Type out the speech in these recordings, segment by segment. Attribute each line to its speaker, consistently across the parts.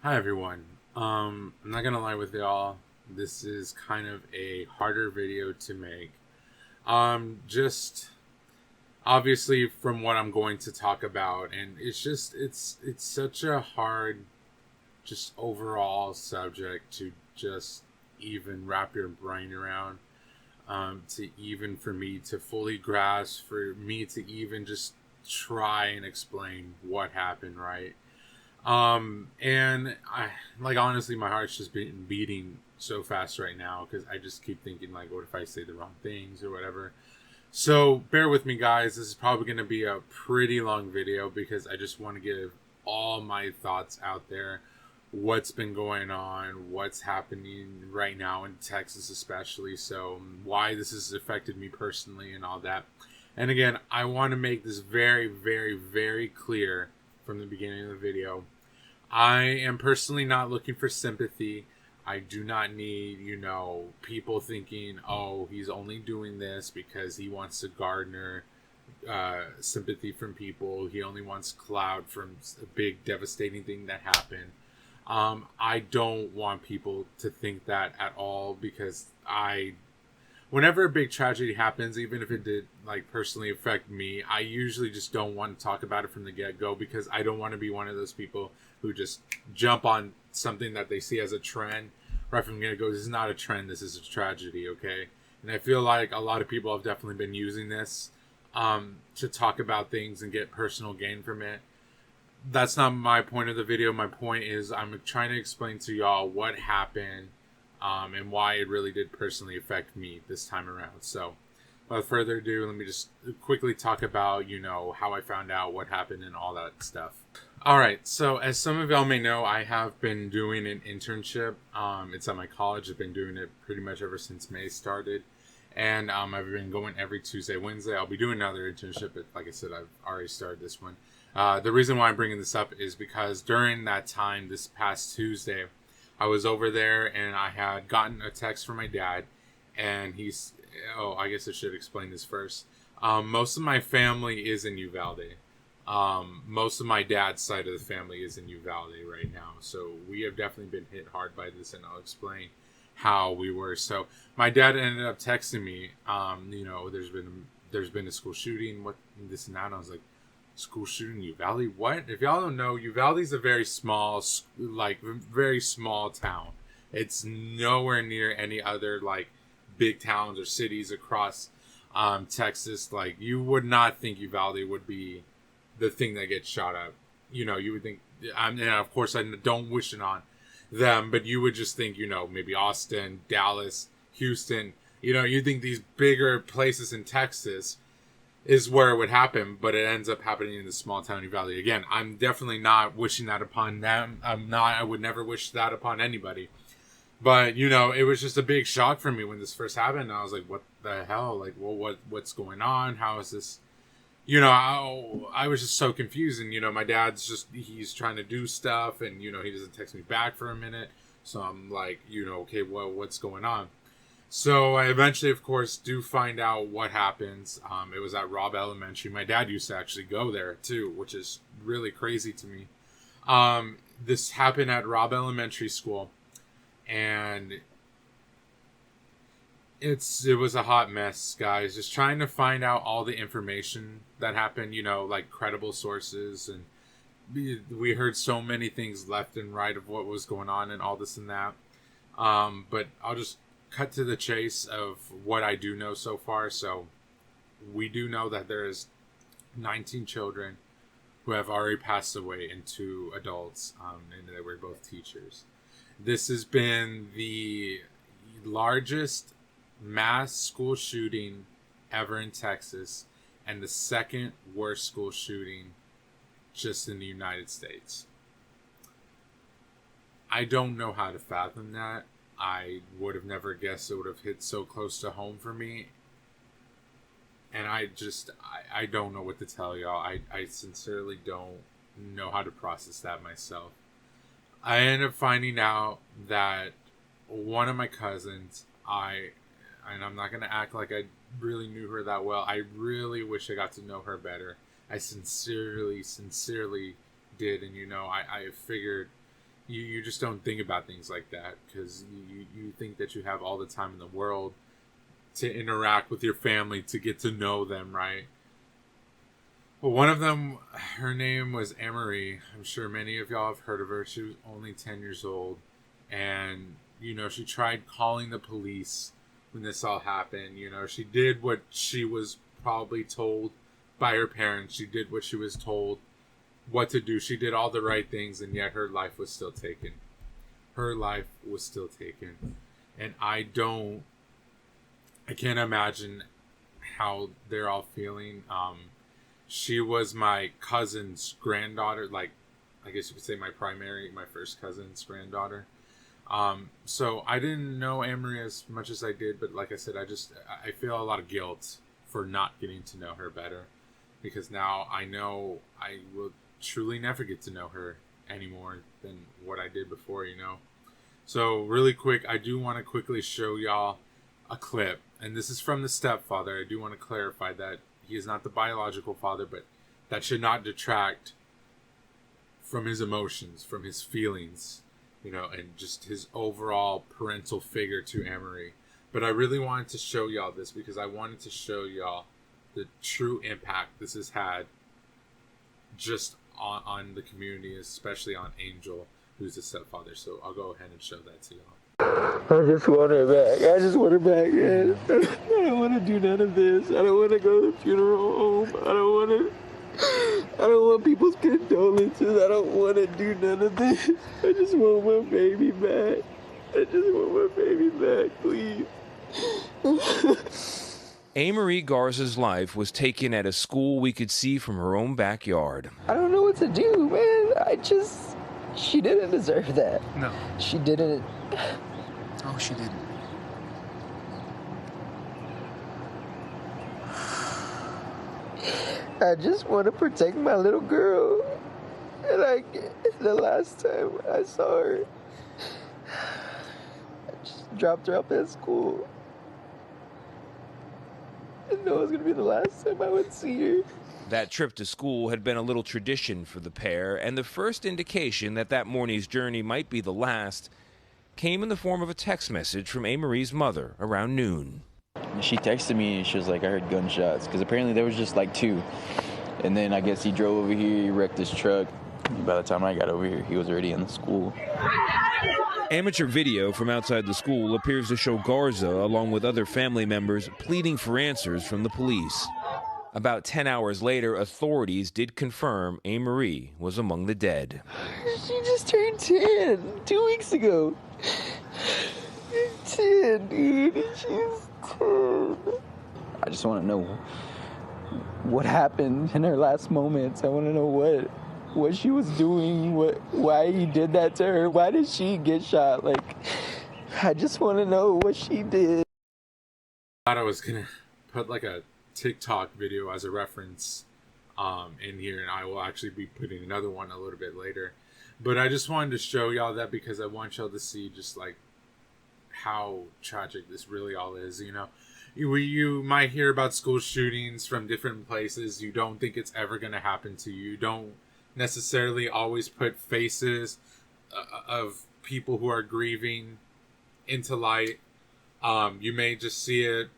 Speaker 1: Hi everyone. I'm not gonna lie with y'all. This is kind of a harder video to make. Just obviously from what I'm going to talk about, and it's such a hard, just overall subject to just even wrap your brain around. To even for me to fully grasp, for me to even just try and explain what happened, right? And I like honestly, my heart's just beating so fast right now because I just keep thinking like, what if I say the wrong things or whatever. So bear with me, guys. This is probably going to be a pretty long video because I just want to give all my thoughts out there. What's been going on, what's happening right now in Texas, especially. So why this has affected me personally and all that. And again, I want to make this very, very, very clear from the beginning of the video. I am personally not looking for sympathy. I do not need, people thinking, oh, he's only doing this because he wants to garner sympathy from people. He only wants clout from a big, devastating thing that happened. I don't want people to think that at all because whenever a big tragedy happens, even if it did like personally affect me, I usually just don't want to talk about it from the get-go because I don't want to be one of those people who just jump on something that they see as a trend right from the get-go. This is not a trend, this is a tragedy, okay? And I feel like a lot of people have definitely been using this to talk about things and get personal gain from it. That's not my point of the video. My point is I'm trying to explain to y'all what happened and why it really did personally affect me this time around. So without further ado, let me just quickly talk about, how I found out what happened and all that stuff. All right. So as some of y'all may know, I have been doing an internship. It's at my college. I've been doing it pretty much ever since May started. And I've been going every Tuesday, Wednesday. I'll be doing another internship. But like I said, I've already started this one. The reason why I'm bringing this up is because during that time, this past Tuesday, I was over there and I had gotten a text from my dad. And I guess I should explain this first. Most of my family is in Uvalde. Most of my dad's side of the family is in Uvalde right now. So we have definitely been hit hard by this, and I'll explain how we were. So my dad ended up texting me, there's been a school shooting, what this and that. And I was like, school shooting Uvalde? What? If y'all don't know, Uvalde's a very small town. It's nowhere near any other like big towns or cities across Texas. Like you would not think Uvalde would be the thing that gets shot up. You would think, and of course I don't wish it on them, but you would just think, maybe Austin, Dallas, Houston, you think these bigger places in Texas is where it would happen, but it ends up happening in the small town Uvalde. Again, I'm definitely not wishing that upon them. I would never wish that upon anybody. But, it was just a big shock for me when this first happened. I was like, what the hell? Like, well, what's going on? How is this? I was just so confused. And, my dad's he's trying to do stuff and, he doesn't text me back for a minute. So I'm like, okay, well, what's going on? So I eventually, of course, do find out what happens. It was at Robb Elementary. My dad used to actually go there, too, which is really crazy to me. This happened at Robb Elementary School. And it was a hot mess, guys. Just trying to find out all the information that happened, like credible sources. And we heard so many things left and right of what was going on and all this and that. But I'll just cut to the chase of what I do know so far. So we do know that there is 19 children who have already passed away and 2 adults, and they were both teachers. This has been the largest mass school shooting ever in Texas and the second worst school shooting just in the United States. I don't know how to fathom that. I would have never guessed it would have hit so close to home for me. And I don't know what to tell y'all. I sincerely don't know how to process that myself. I ended up finding out that one of my cousins, and I'm not going to act like I really knew her that well. I really wish I got to know her better. I sincerely did. And, I figured you just don't think about things like that, because you think that you have all the time in the world to interact with your family, to get to know them, right? Well, one of them, her name was Amerie. I'm sure many of y'all have heard of her. She was only 10 years old. And, she tried calling the police when this all happened. She did what she was probably told by her parents. She did what she was told what to do. She did all the right things, and yet her life was still taken. Her life was still taken. And I can't imagine how they're all feeling. She was my cousin's granddaughter, like, I guess you could say my first cousin's granddaughter. So I didn't know Amerie as much as I did, but like I said, I feel a lot of guilt for not getting to know her better, because now I know I will truly never get to know her any more than what I did before, So really quick, I do want to quickly show y'all a clip, and this is from the stepfather. I do want to clarify that he is not the biological father, but that should not detract from his emotions, from his feelings, and just his overall parental figure to Amerie. But I really wanted to show y'all this because I wanted to show y'all the true impact this has had just on the community, especially on Angel, who's the stepfather. So I'll go ahead and show that to y'all.
Speaker 2: I just want her back. I just want her back, man. I don't want to do none of this. I don't want to go to the funeral home. I don't want people's condolences. I don't want to do none of this. I just want my baby back. I just want my baby back, please.
Speaker 3: Amerie Garza's life was taken at a school we could see from her own backyard.
Speaker 2: I don't know what to do, man. She didn't deserve that.
Speaker 4: No.
Speaker 2: She didn't.
Speaker 4: Oh, she didn't.
Speaker 2: I just want to protect my little girl. And the last time I saw her, I just dropped her off at school. I didn't know it was going to be the last time I would see her.
Speaker 3: That trip to school had been a little tradition for the pair, and the first indication that morning's journey might be the last came in the form of a text message from Amerie's mother around noon.
Speaker 5: She texted me and she was like, I heard gunshots, because apparently there was just like two. And then I guess he drove over here, he wrecked his truck. By the time I got over here, he was already in the school.
Speaker 3: Amateur video from outside the school appears to show Garza, along with other family members, pleading for answers from the police. About 10 hours later, authorities did confirm Amerie was among the dead.
Speaker 2: She just turned 10 2 weeks ago. 10, dude. She's 10.
Speaker 5: I just want to know what happened in her last moments. I want to know what she was doing, why he did that to her. Why did she get shot? I just want to know what she did.
Speaker 1: I thought I was going to put like a TikTok video as a reference in here, and I will actually be putting another one a little bit later. But I just wanted to show y'all that because I want y'all to see just like how tragic this really all is. You might hear about school shootings from different places. You don't think it's ever going to happen to you. You don't necessarily always put faces of people who are grieving into light. You may just see it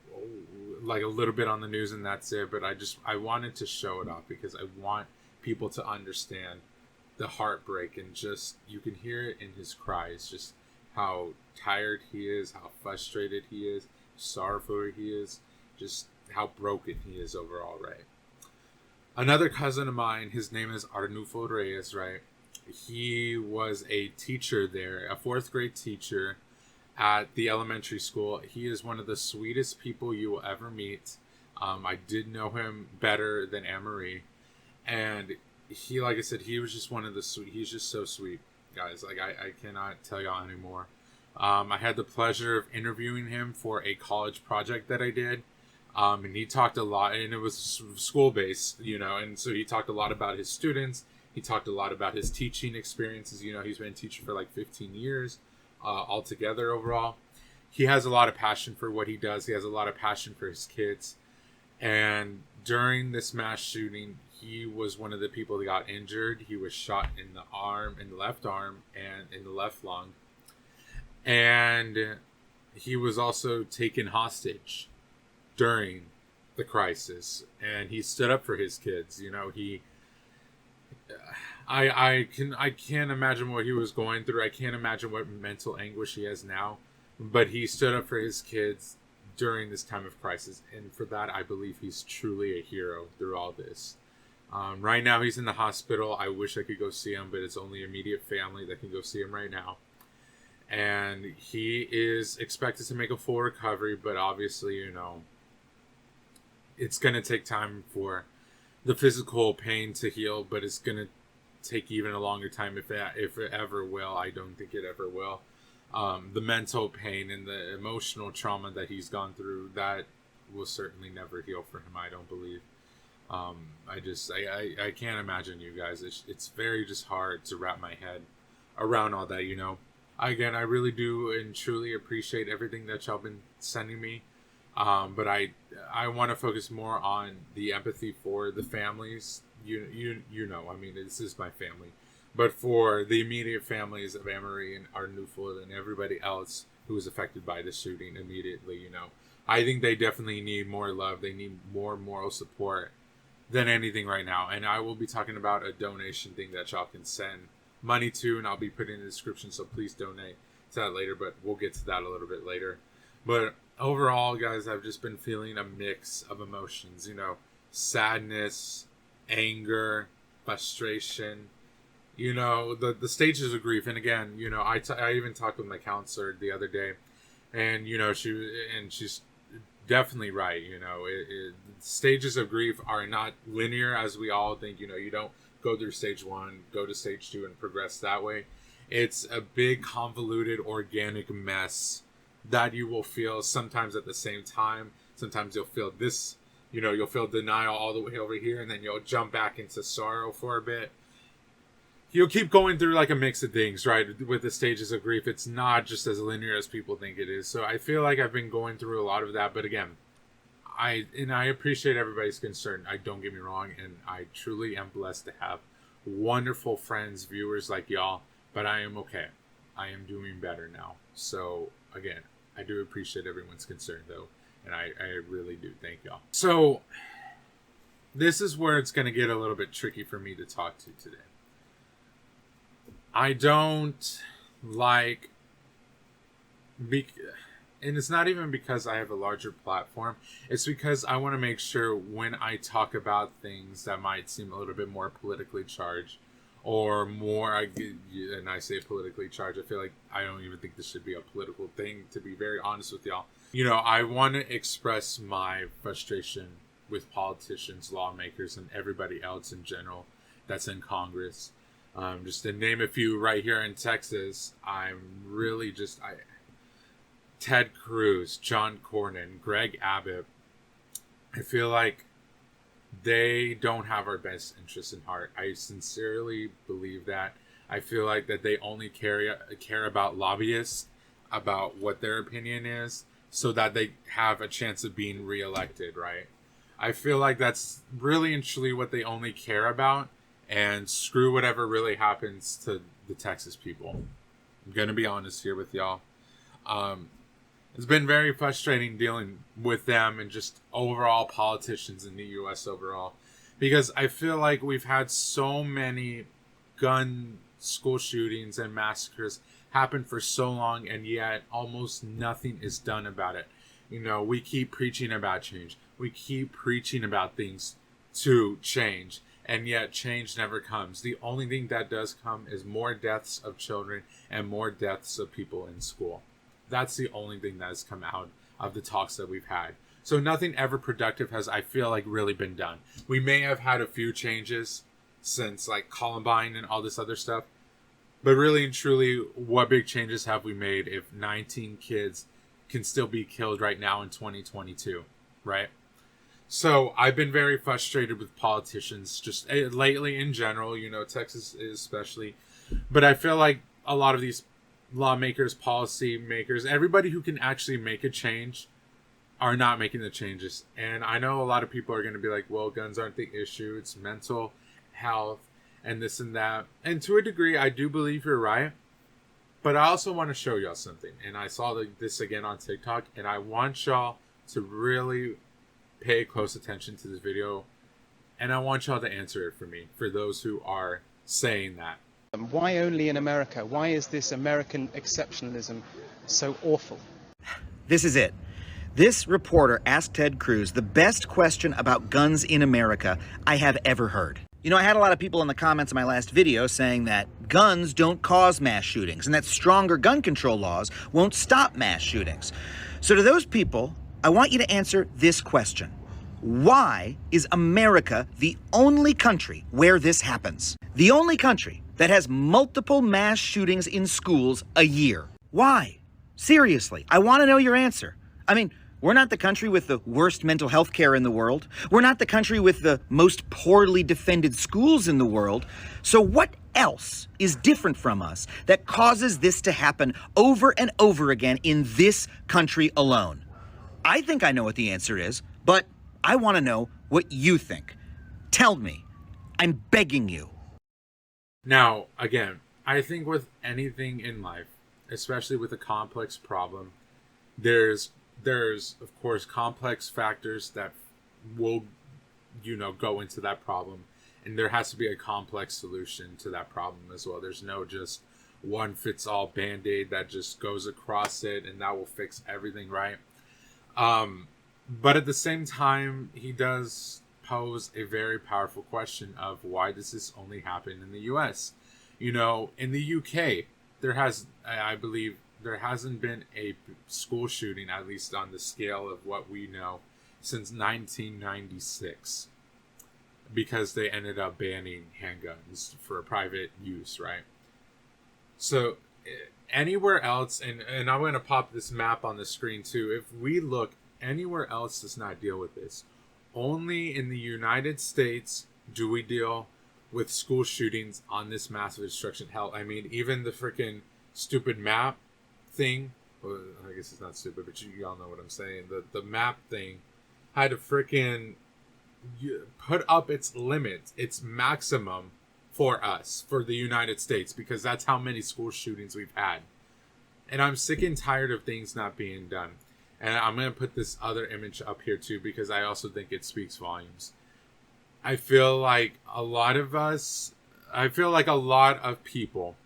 Speaker 1: like a little bit on the news and that's it, but I wanted to show it off because I want people to understand the heartbreak, and just you can hear it in his cries, just how tired he is, how frustrated he is, sorrowful he is, just how broken he is overall, right? Another cousin of mine, his name is Arnulfo Reyes, right? He was a teacher there, a 4th grade teacher at the elementary school. He is one of the sweetest people you will ever meet. I did know him better than Amerie, and he, like I said, he was just one of the sweet. He's just so sweet, guys. I cannot tell y'all anymore. I had the pleasure of interviewing him for a college project that I did, and he talked a lot, and it was school based, and so he talked a lot about his students. He talked a lot about his teaching experiences. He's been teaching for like 15 years. Altogether overall, he has a lot of passion for what he does. He has a lot of passion for his kids, And during this mass shooting, he was one of the people that got injured. He was shot in the arm, in the left arm, and in the left lung. And he was also taken hostage during the crisis. And he stood up for his kids. You know, I can't imagine what he was going through. I can't imagine what mental anguish he has now. But he stood up for his kids during this time of crisis. And for that, I believe he's truly a hero through all this. Right now, he's in the hospital. I wish I could go see him, but it's only immediate family that can go see him right now. And he is expected to make a full recovery, but obviously, you know, it's going to take time for the physical pain to heal, but it's going to take even a longer time if it ever will. I don't think it ever will. The mental pain and the emotional trauma that he's gone through, that will certainly never heal for him, I don't believe. I can't imagine, you guys. It's very just hard to wrap my head around all that, you know. Again, I really do and truly appreciate everything that y'all been sending me. But I want to focus more on the empathy for the families. You know, I mean, this is my family. But for the immediate families of Amerie and Arnulfo and everybody else who was affected by the shooting immediately, you know, I think they definitely need more love. They need more moral support than anything right now. And I will be talking about a donation thing that y'all can send money to, and I'll be putting in the description, so please donate to that later, but we'll get to that a little bit later. But overall, guys, I've just been feeling a mix of emotions, you know, sadness, anger, frustration, you know, the stages of grief. And again, you know, I even talked with my counselor the other day, and, you know, she's definitely right. You know, stages of grief are not linear as we all think. You know, you don't go through stage 1, go to stage 2, and progress that way. It's a big, convoluted, organic mess that you will feel sometimes at the same time. Sometimes you'll feel this, you know, you'll feel denial all the way over here, and then you'll jump back into sorrow for a bit. You'll keep going through like a mix of things, right? With the stages of grief, it's not just as linear as people think it is. So I feel like I've been going through a lot of that. But again, I appreciate everybody's concern. Don't get me wrong, and I truly am blessed to have wonderful friends, viewers like y'all. But I am okay. I am doing better now. So again, I do appreciate everyone's concern, though, and I really do. Thank y'all. So this is where it's going to get a little bit tricky for me to talk to today. I don't like, and it's not even because I have a larger platform. It's because I want to make sure when I talk about things that might seem a little bit more politically charged, or more, and I say politically charged, I feel like I don't even think this should be a political thing, to be very honest with y'all. You know, I want to express my frustration with politicians, lawmakers, and everybody else in general that's in Congress. Just to name a few right here in Texas, I'm really just... Ted Cruz, John Cornyn, Greg Abbott, I feel like they don't have our best interests in heart. I sincerely believe that. I feel like that they only care about lobbyists, about what their opinion is, so that they have a chance of being reelected, right? I feel like that's really and truly what they only care about, and screw whatever really happens to the Texas people. I'm going to be honest here with y'all. It's been very frustrating dealing with them and just overall politicians in the U.S. overall, because I feel like we've had so many gun school shootings and massacres happen for so long, and yet almost nothing is done about it. You know, we keep preaching about change. We keep preaching about things to change, and yet change never comes. The only thing that does come is more deaths of children and more deaths of people in school. That's the only thing that has come out of the talks that we've had. So nothing ever productive has, I feel like, really been done. We may have had a few changes since like Columbine and all this other stuff, but really and truly, what big changes have we made if 19 kids can still be killed right now in 2022, right? So I've been very frustrated with politicians just lately in general, you know, Texas especially. But I feel like a lot of these lawmakers, policy makers, everybody who can actually make a change are not making the changes. And I know a lot of people are going to be like, well, guns aren't the issue. It's mental health and this and that. And to a degree, I do believe you're right. But I also want to show y'all something. And I saw this again on TikTok. And I want y'all to really pay close attention to this video. And I want y'all to answer it for me, for those who are saying that.
Speaker 6: Why only in America? Why is this American exceptionalism so awful?
Speaker 7: This is it. This reporter asked Ted Cruz the best question about guns in America I have ever heard. You know, I had a lot of people in the comments of my last video saying that guns don't cause mass shootings and that stronger gun control laws won't stop mass shootings. So to those people, I want you to answer this question. Why is America the only country where this happens? The only country that has multiple mass shootings in schools a year. Why? Seriously, I want to know your answer. I mean, we're not the country with the worst mental health care in the world. We're not the country with the most poorly defended schools in the world. So what else is different from us that causes this to happen over and over again in this country alone? I think I know what the answer is, but I want to know what you think. Tell me. I'm begging you.
Speaker 1: Now, again, I think with anything in life, especially with a complex problem, there's of course complex factors that will, go into that problem, and there has to be a complex solution to that problem as well. There's no just one fits all band-aid that just goes across it and that will fix everything, right? But at the same time, he does pose a very powerful question of why does this only happen in the US? In the UK, I believe there hasn't been a school shooting, at least on the scale of what we know, since 1996, because they ended up banning handguns for private use, right? So anywhere else, and I'm going to pop this map on the screen too, if we look, anywhere else does not deal with this. Only in the United States do we deal with school shootings on this massive destruction. Hell, I mean, even the freaking stupid map thing, well, I guess it's not stupid, but you all know what I'm saying. The map thing had to freaking put up its limit, its maximum for us, for the United States, because that's how many school shootings we've had. And I'm sick and tired of things not being done. And I'm going to put this other image up here too, because I also think it speaks volumes. I feel like a lot of people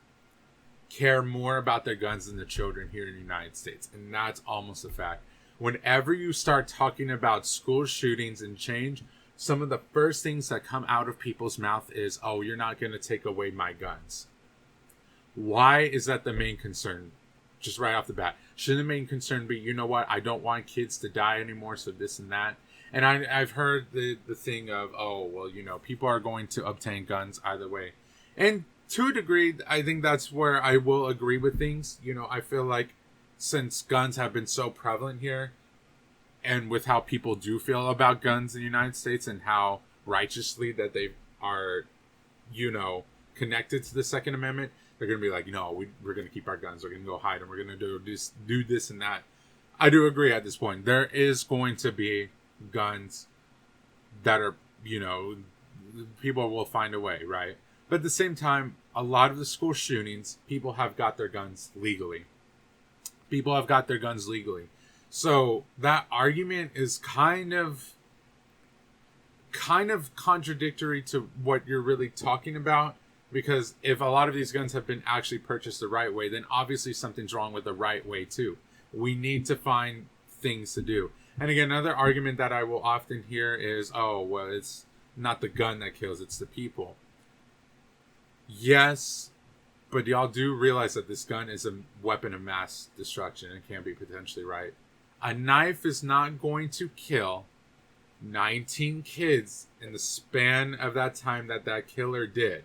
Speaker 1: care more about their guns than the children here in the United States. And that's almost a fact. Whenever you start talking about school shootings and change, some of the first things that come out of people's mouth is, oh, you're not going to take away my guns. Why is that the main concern? Just right off the bat. Shouldn't the main concern be, you know what, I don't want kids to die anymore, so this and that. And I've heard the thing of, oh, well, people are going to obtain guns either way. And to a degree, I think that's where I will agree with things. I feel like since guns have been so prevalent here, and with how people do feel about guns in the United States and how righteously that they are, connected to the Second Amendment, they're going to be like, no, we're going to keep our guns. We're going to go hide them. We're going to do this and that. I do agree at this point. There is going to be guns that are, people will find a way, right? But at the same time, a lot of the school shootings, people have got their guns legally. So that argument is kind of contradictory to what you're really talking about. Because if a lot of these guns have been actually purchased the right way, then obviously something's wrong with the right way too. We need to find things to do. And again, another argument that I will often hear is, oh, well, it's not the gun that kills, it's the people. Yes, but y'all do realize that this gun is a weapon of mass destruction and can be potentially right. A knife is not going to kill 19 kids in the span of that time that killer did.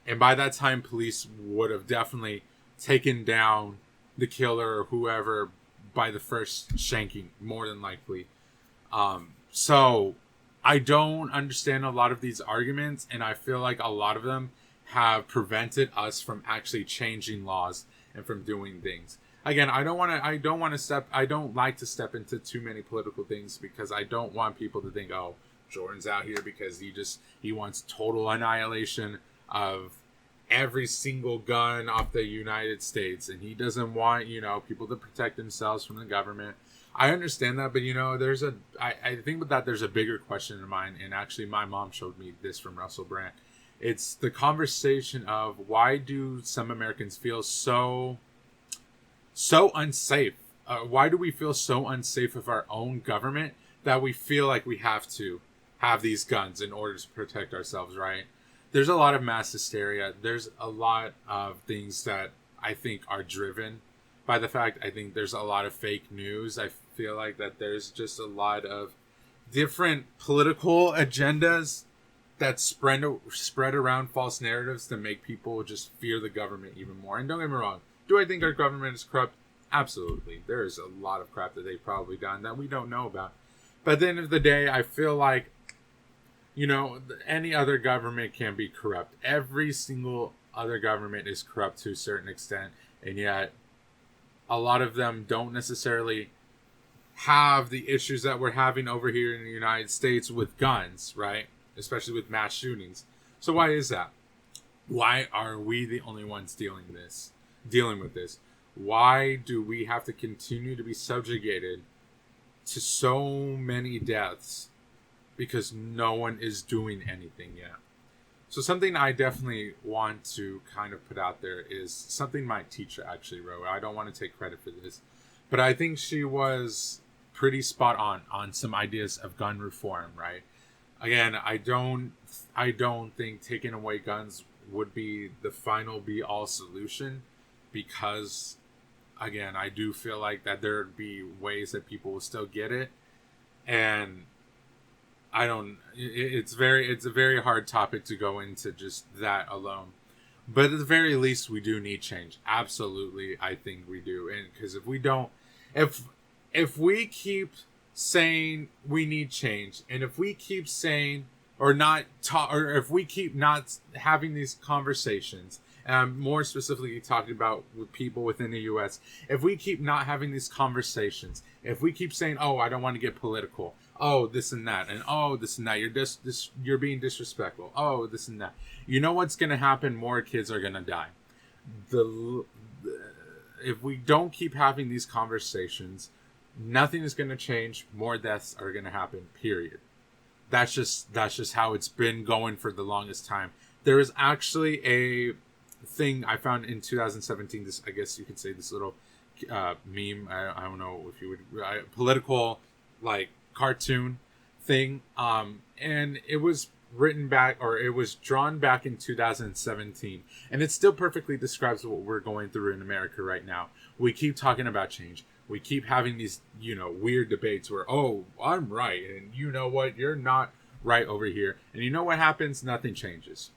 Speaker 1: And by that time, police would have definitely taken down the killer or whoever by the first shanking, more than likely. So I don't understand a lot of these arguments, and I feel like a lot of them have prevented us from actually changing laws and from doing things. Again, I don't like to step into too many political things because I don't want people to think, oh, Jordan's out here because he wants total annihilation of every single gun off the United States, and he doesn't want, people to protect themselves from the government. I understand that, but I think that there's a bigger question in mind, and actually my mom showed me this from Russell Brand. It's the conversation of why do some Americans feel so unsafe? Why do we feel so unsafe of our own government that we feel like we have to have these guns in order to protect ourselves, right? There's a lot of mass hysteria. There's a lot of things that I think are driven by the fact. I think there's a lot of fake news. I feel like that there's just a lot of different political agendas that spread around false narratives to make people just fear the government even more. And don't get me wrong, do I think our government is corrupt? Absolutely. There's a lot of crap that they've probably done that we don't know about. But at the end of the day, I feel like, any other government can be corrupt. Every single other government is corrupt to a certain extent. And yet, a lot of them don't necessarily have the issues that we're having over here in the United States with guns, right? Especially with mass shootings. So why is that? Why are we the only ones dealing with this? Why do we have to continue to be subjugated to so many deaths because no one is doing anything yet? So something I definitely want to kind of put out there is something my teacher actually wrote. I don't want to take credit for this, but I think she was pretty spot on some ideas of gun reform, right? Again, I don't think taking away guns would be the final be-all solution, because again, I do feel like that there'd be ways that people will still get it, and it's a very hard topic to go into just that alone. But at the very least, we do need change. Absolutely, I think we do. And because if we keep saying we need change, and if we keep saying or if we keep not having these conversations, and I'm more specifically talking about with people within the U.S., if we keep not having these conversations, if we keep saying, oh, I don't want to get political, oh, this and that, and oh, this and that, you're being disrespectful, oh, this and that, you know what's going to happen? More kids are going to die. If we don't keep having these conversations, nothing is going to change. More deaths are going to happen, period. That's just how it's been going for the longest time. There is actually a thing I found in 2017. This, I guess you could say, this little meme. I don't know if you would political cartoon thing. And it was drawn back in 2017, and it still perfectly describes what we're going through in America right now. We keep talking about change. We keep having these, weird debates where, oh, I'm right, and you know what, you're not right over here. And you know what happens? Nothing changes.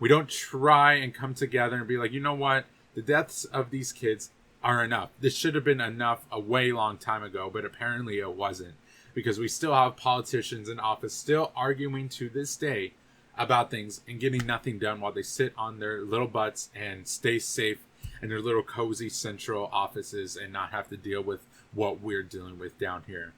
Speaker 1: We don't try and come together and be like, you know what, the deaths of these kids are enough. This should have been enough a way long time ago, but apparently it wasn't. Because we still have politicians in office still arguing to this day about things and getting nothing done while they sit on their little butts and stay safe in their little cozy central offices and not have to deal with what we're dealing with down here.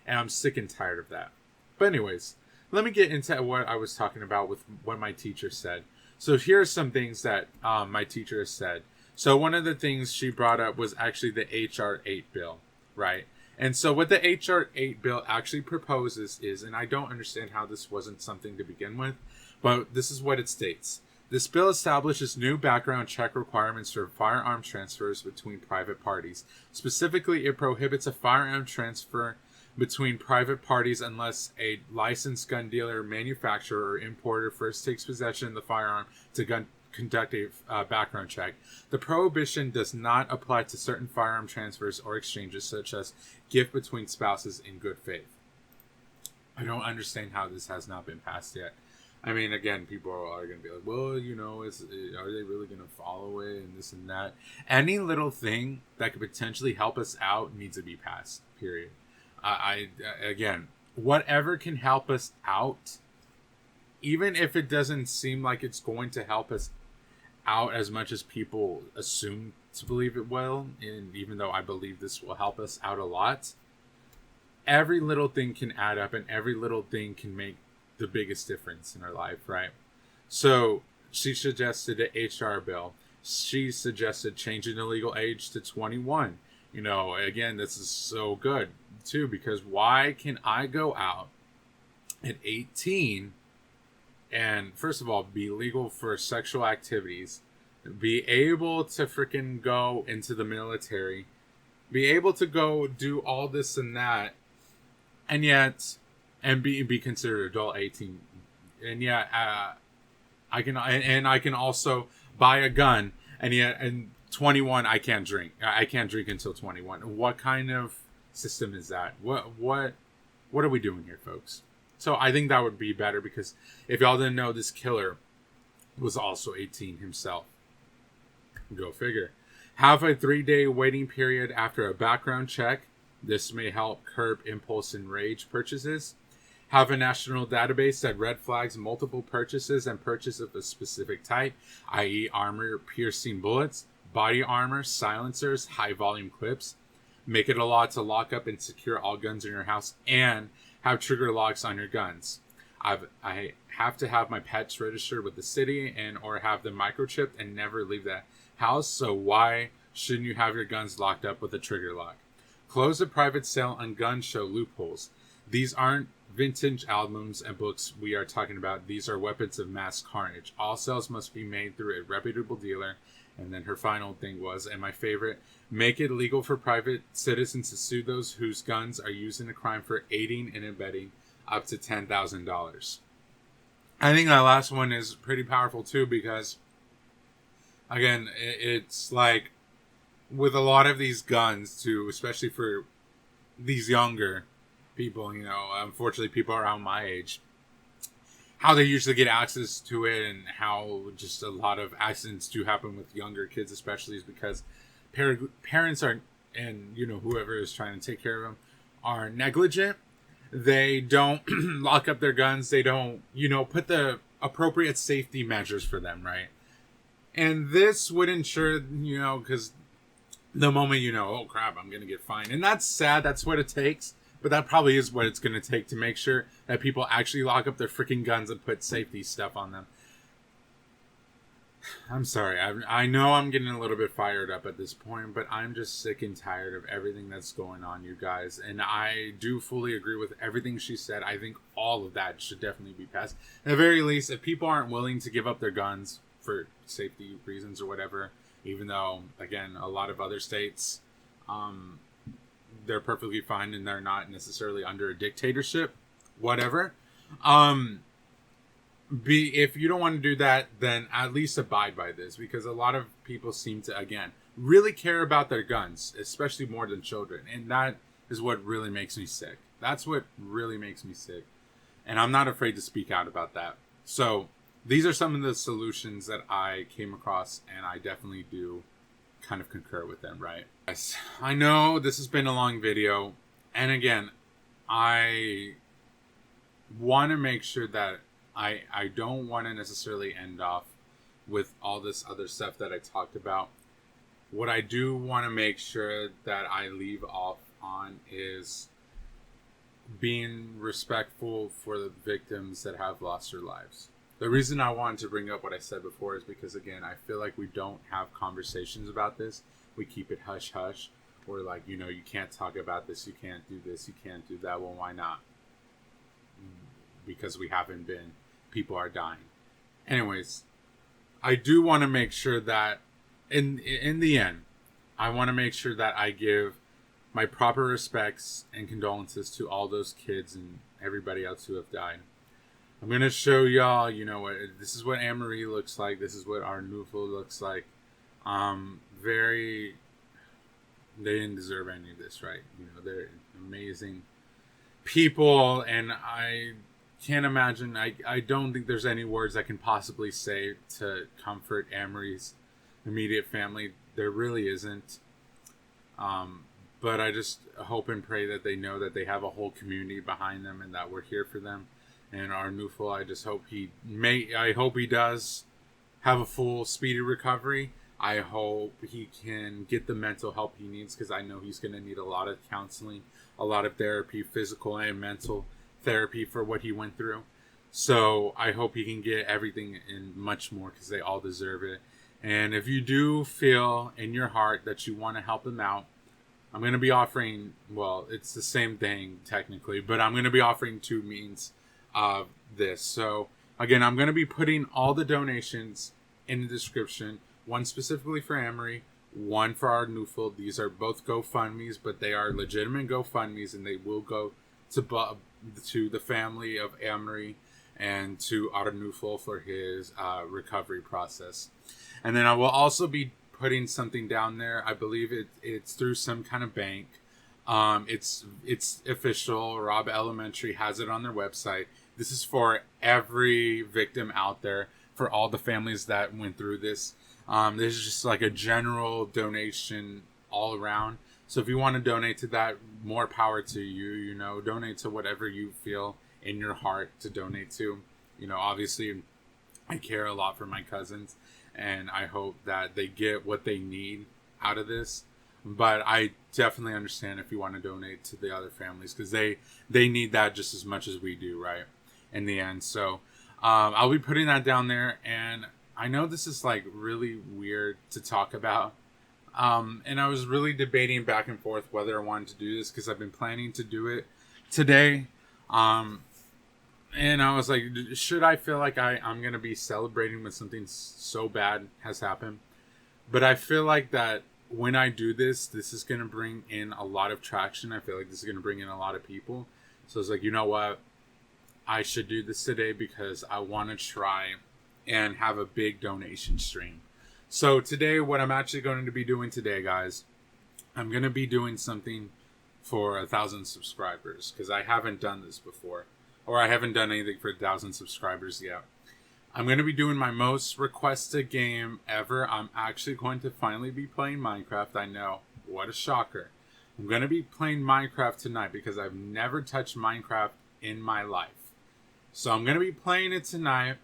Speaker 1: And I'm sick and tired of that. But anyways, let me get into what I was talking about with what my teacher said. So here are some things that my teacher has said. So one of the things she brought up was actually the HR8 Bill, right? And so what the HR8 Bill actually proposes is, and I don't understand how this wasn't something to begin with, but this is what it states. This bill establishes new background check requirements for firearm transfers between private parties. Specifically, it prohibits a firearm transfer between private parties unless a licensed gun dealer, manufacturer, or importer first takes possession of the firearm to conduct a background check. The prohibition does not apply to certain firearm transfers or exchanges, such as gift between spouses in good faith. I don't understand how this has not been passed yet. I mean, again, people are going to be like, well, are they really going to follow it and this and that? Any little thing that could potentially help us out needs to be passed, period. Again, whatever can help us out, even if it doesn't seem like it's going to help us out as much as people assume to believe it will, and even though I believe this will help us out a lot, every little thing can add up, and every little thing can make the biggest difference in our life, right? So she suggested an HR bill. She suggested changing the legal age to 21. You know, again, this is so good too, because why can I go out at 18 and, first of all, be legal for sexual activities, be able to freaking go into the military, be able to go do all this and that, and yet, and be considered adult 18, and yet, I can also buy a gun, and yet, and 21, I can't drink. I can't drink until 21. What kind of system is that? What are we doing here, folks? So I think that would be better, because if y'all didn't know, this killer was also 18 himself. Go figure. Have a 3-day waiting period after a background check. This may help curb impulse and rage purchases. Have a national database that red flags multiple purchases and purchase of a specific type, i.e. armor-piercing bullets, body armor, silencers, high-volume clips. Make it a law to lock up and secure all guns in your house, and have trigger locks on your guns. I have to have my pets registered with the city and or have them microchipped and never leave the house. So why shouldn't you have your guns locked up with a trigger lock? Close a private sale on gun show loopholes. These aren't vintage albums and books we are talking about. These are weapons of mass carnage. All sales must be made through a reputable dealer. And then her final thing was, and my favorite, make it legal for private citizens to sue those whose guns are used in a crime for aiding and abetting up to $10,000. I think that last one is pretty powerful too, because again, it's like with a lot of these guns too, especially for these younger people, you know, unfortunately people around my age, how they usually get access to it, and how just a lot of accidents do happen with younger kids, especially, is because parents are, and you know, whoever is trying to take care of them, are negligent. They don't lock up their guns. They don't, you know, put the appropriate safety measures for them, right? And this would ensure, you know, because the moment you know, oh crap, I'm gonna get fined, and that's sad. That's what it takes. But that probably is what it's going to take to make sure that people actually lock up their freaking guns and put safety stuff on them. I'm sorry. I know I'm getting a little bit fired up at this point, but I'm just sick and tired of everything that's going on, you guys. And I do fully agree with everything she said. I think all of that should definitely be passed. At the very least, if people aren't willing to give up their guns for safety reasons or whatever, even though, again, a lot of other states, they're perfectly fine and they're not necessarily under a dictatorship, whatever. If you don't want to do that, then at least abide by this, because a lot of people seem to, again, really care about their guns, especially more than children. And that is what really makes me sick. That's what really makes me sick. And I'm not afraid to speak out about that. So these are some of the solutions that I came across, and I definitely do kind of concur with them, right? Yes, I know this has been a long video, and again, I want to make sure that I don't want to necessarily end off with all this other stuff that I talked about. What I do want to make sure that I leave off on is being respectful for the victims that have lost their lives. The reason I wanted to bring up what I said before is because, again, I feel like we don't have conversations about this. We keep it hush-hush. Or like, you know, you can't talk about this, you can't do this, you can't do that. Well, why not? Because we haven't been. People are dying. Anyways, I do want to make sure that, in the end, I want to make sure that I give my proper respects and condolences to all those kids and everybody else who have died. I'm going to show y'all, you know, this is what Amerie looks like. This is what Arnulfo looks like. They didn't deserve any of this, right? You know, they're amazing people, and I can't imagine, I don't think there's any words I can possibly say to comfort Amerie's immediate family. There really isn't. But I just hope and pray that they know that they have a whole community behind them and that we're here for them. And Arnulfo, I just hope I hope he does have a full speedy recovery. I hope he can get the mental help he needs, because I know he's going to need a lot of counseling, a lot of therapy, physical and mental therapy for what he went through. So I hope he can get everything and much more, because they all deserve it. And if you do feel in your heart that you want to help him out, I'm going to be offering, well, it's the same thing technically, but I'm going to be offering two means of this. So again, I'm going to be putting all the donations in the description, one specifically for Amerie, one for Arnulfo. These are both GoFundMes, but they are legitimate GoFundMes, and they will go to the family of Amerie and to Arnulfo for his recovery process. And then I will also be putting something down there. I believe it's through some kind of bank. It's official. Robb Elementary has it on their website. This is for every victim out there, for all the families that went through this. This is just like a general donation all around. So if you want to donate to that, more power to you. You know, donate to whatever you feel in your heart to donate to. You know, obviously, I care a lot for my cousins, and I hope that they get what they need out of this. But I definitely understand if you want to donate to the other families, because they need that just as much as we do, right? In the end. So I'll be putting that down there. And I know this is like really weird to talk about. And I was really debating back and forth whether I wanted to do this, because I've been planning to do it today. And I was like, should I feel like I'm going to be celebrating when something so bad has happened? But I feel like that when I do this is going to bring in a lot of traction. I feel like this is going to bring in a lot of people. So it's like, you know what? I should do this today, because I want to try and have a big donation stream. So today, what I'm actually going to be doing today, guys, I'm going to be doing something for 1,000 subscribers, because I haven't done this before. Or I haven't done anything for 1,000 subscribers yet. I'm going to be doing my most requested game ever. I'm actually going to finally be playing Minecraft. I know. What a shocker. I'm going to be playing Minecraft tonight, because I've never touched Minecraft in my life. So I'm going to be playing it tonight.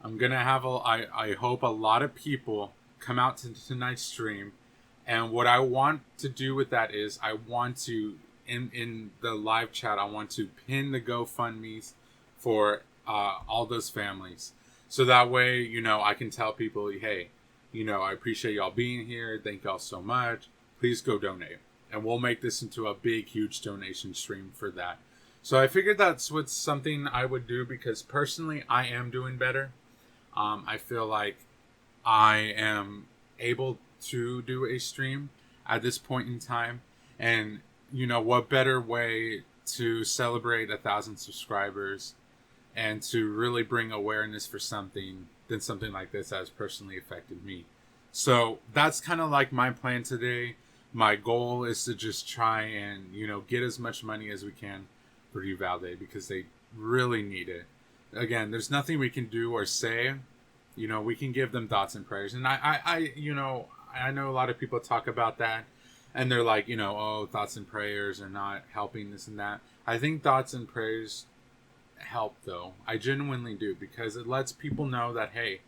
Speaker 1: I'm going to have, I hope a lot of people come out to tonight's stream. And what I want to do with that is I want to, in the live chat, I want to pin the GoFundMes for all those families. So that way, you know, I can tell people, hey, you know, I appreciate y'all being here. Thank y'all so much. Please go donate. And we'll make this into a big, huge donation stream for that. So I figured that's what's something I would do, because personally, I am doing better. I feel like I am able to do a stream at this point in time. And, you know, what better way to celebrate 1,000 subscribers and to really bring awareness for something than something like this that has personally affected me. So that's kind of like my plan today. My goal is to just try and, you know, get as much money as we can for Uvalde, because they really need it. Again, there's nothing we can do or say. You know, we can give them thoughts and prayers. And I you know, I know a lot of people talk about that, and they're like, you know, oh, thoughts and prayers are not helping this and that. I think thoughts and prayers help, though. I genuinely do, because it lets people know that, hey,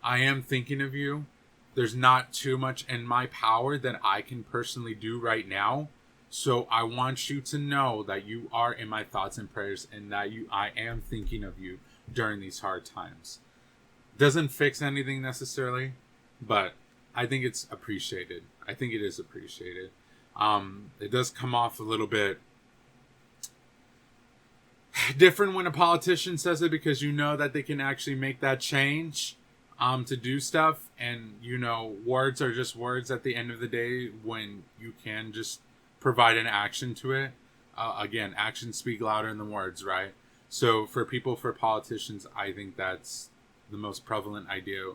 Speaker 1: I am thinking of you. There's not too much in my power that I can personally do right now. So I want you to know that you are in my thoughts and prayers, and that I am thinking of you during these hard times. Doesn't fix anything necessarily, but I think it's appreciated. I think it is appreciated. It does come off a little bit different when a politician says it, because you know that they can actually make that change to do stuff. And, you know, words are just words at the end of the day, when you can just provide an action to it. Again, actions speak louder than words, right? So for politicians, I think that's the most prevalent idea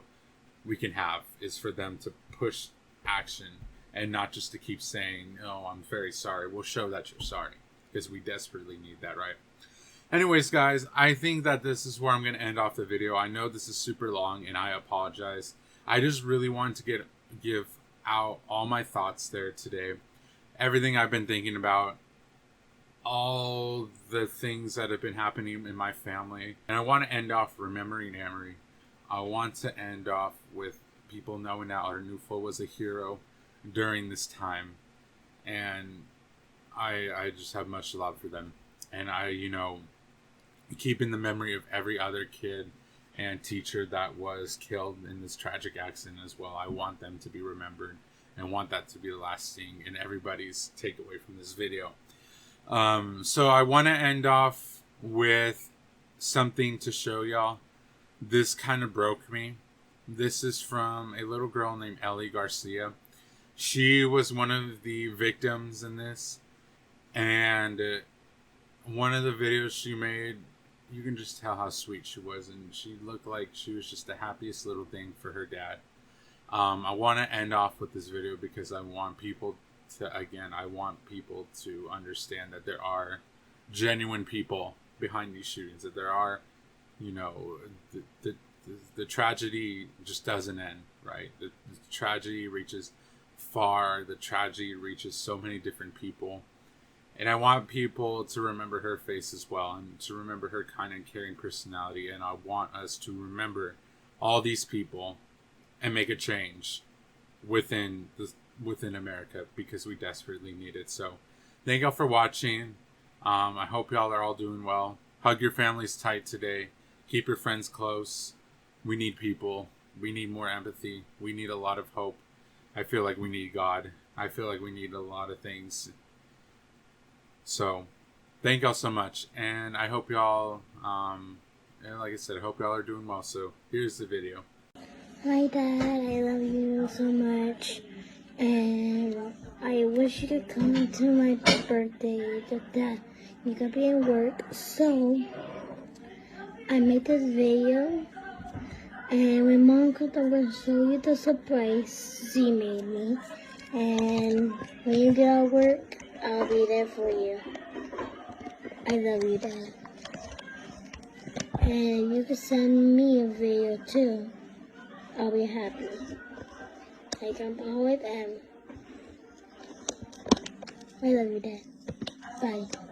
Speaker 1: we can have, is for them to push action and not just to keep saying, oh, I'm very sorry. We'll show that you're sorry, because we desperately need that, right? Anyways, guys, I think that this is where I'm going to end off the video. I know this is super long, and I apologize. I just really wanted to give out all my thoughts there today. Everything I've been thinking about, all the things that have been happening in my family. And I want to end off remembering Amerie. I want to end off with people knowing that Arnulfo was a hero during this time. And I just have much love for them. And I, keep in the memory of every other kid and teacher that was killed in this tragic accident as well. I want them to be remembered and want that to be the last thing and everybody's takeaway from this video. So I want to end off with something to show y'all. This kind of broke me. This is from a little girl named Ellie Garcia. She was one of the victims in this, and one of the videos she made, you can just tell how sweet she was, and she looked like she was just the happiest little thing for her dad. I want to end off with this video because I want people to understand that there are genuine people behind these shootings, that there are, the tragedy just doesn't end, right? The tragedy reaches far. The tragedy reaches so many different people. And I want people to remember her face as well, and to remember her kind and caring personality. And I want us to remember all these people and make a change within America, because we desperately need it. So thank y'all for watching. I hope y'all are all doing well. Hug your families tight today. Keep your friends close. We need people. We need more empathy. We need a lot of hope. I feel like we need God. I feel like we need a lot of things. So thank y'all so much. And I hope y'all, and like I said, I hope y'all are doing well. So here's the video.
Speaker 8: Hi Dad, I love you so much. And I wish you could come to my birthday, but Dad, you gotta be at work. So I made this video, and my mom could over show you the surprise she made me. And when you get out of work, I'll be there for you. I love you, Dad. And you can send me a video too. I'll be happy. I can power it and I love you, Dad. Bye.